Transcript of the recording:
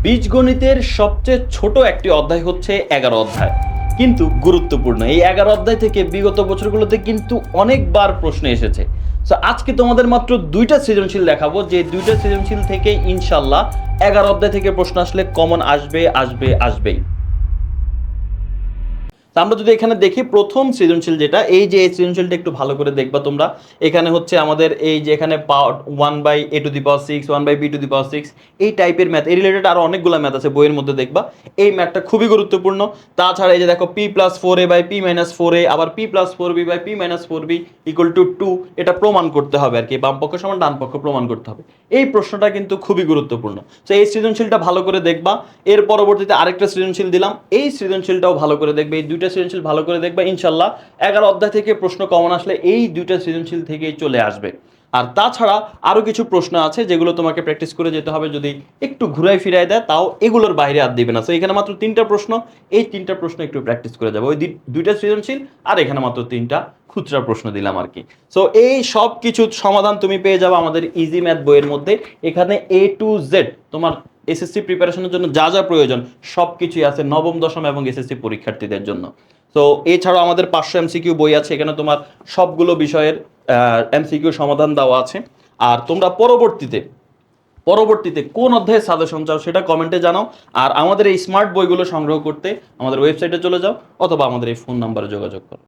বীজগণিতের সবচেয়ে ছোট একটি অধ্যায় হচ্ছে 11 অধ্যায়, কিন্তু গুরুত্বপূর্ণ। এই 11 অধ্যায় থেকে বিগত বছরগুলোতে কিন্তু অনেকবার প্রশ্ন এসেছে। সো আজকে তোমাদের মাত্র দুইটা সৃজনশীল দেখাবো, যে দুইটা সৃজনশীল থেকে ইনশাল্লাহ 11 অধ্যায় থেকে প্রশ্ন আসলে কমন আসবেই। তা আমরা যদি এখানে দেখি প্রথম সৃজনশীল যেটা, এই যে এই সৃজনশীলটা একটু ভালো করে দেখবা তোমরা। এখানে হচ্ছে আমাদের এই যে এখানে one by A to the power six, one by B to the power six, এই টাইপের ম্যাথ, এই রিলেটেড আরো অনেকগুলো ম্যাথ আছে বইয়ের মধ্যে দেখবা। এই ম্যাথটা খুবই গুরুত্বপূর্ণ। তাছাড়া এই যে দেখো P plus four A by P minus four A, আবার P plus four B by P minus four B equal to two, এটা প্রমাণ করতে হবে আর কি, বাম পক্ষ সমান ডান পক্ষ প্রমাণ করতে হবে। এই প্রশ্নটা কিন্তু খুবই গুরুত্বপূর্ণ। তো এই সৃজনশীলটা ভালো করে দেখবা। এর পরবর্তীতে আরেকটা সৃজনশীল দিলাম, এই সৃজনশীলটাও ভালো করে দেখবে। এই দুইটা সৃজনশীল ভালো করে দেখবা, ইনশাল্লাহ 11 অধ্যায় থেকে প্রশ্ন কমন আসলে এই দুইটা সৃজনশীল থেকেই চলে আসবে। আর তাছাড়া আরো কিছু প্রশ্ন আছে যেগুলো তোমাকে প্র্যাকটিস করে যেতে হবে, যদি একটু ঘুরাই ফিরাই দেয় তাও এগুলোর বাইরে আর দিবে না। তো এখানে মাত্র তিনটা প্রশ্ন, এই তিনটা প্রশ্ন একটু প্র্যাকটিস করে যাবে, ওই দুইটা সৃজনশীল আর এখানে মাত্র তিনটা খুচরা প্রশ্ন দিলাম আর কি। সো এই সব কিছু সমাধান তুমি পেয়ে যাবে আমাদের ইজি ম্যাথ বইয়ের মধ্যে। এখানে এ টু জেড তোমার এসএসসি প্রিপারেশনের জন্য যা যা প্রয়োজন সব কিছুই আছে নবম দশম এবং এসএসসি পরীক্ষার্থীদের জন্য। তো এছাড়াও আমাদের 500 এমসিকিউ বই আছে, এখানে তোমার সবগুলো বিষয়ের এমসিকিউ সমাধান দেওয়া আছে। আর তোমরা পরবর্তীতে কোন অধ্যায়ে সাজেশন চাও সেটা কমেন্টে জানাও। আর আমাদের এই স্মার্ট বইগুলো সংগ্রহ করতে আমাদের ওয়েবসাইটে চলে যাও অথবা আমাদের এই ফোন নাম্বারে যোগাযোগ করো।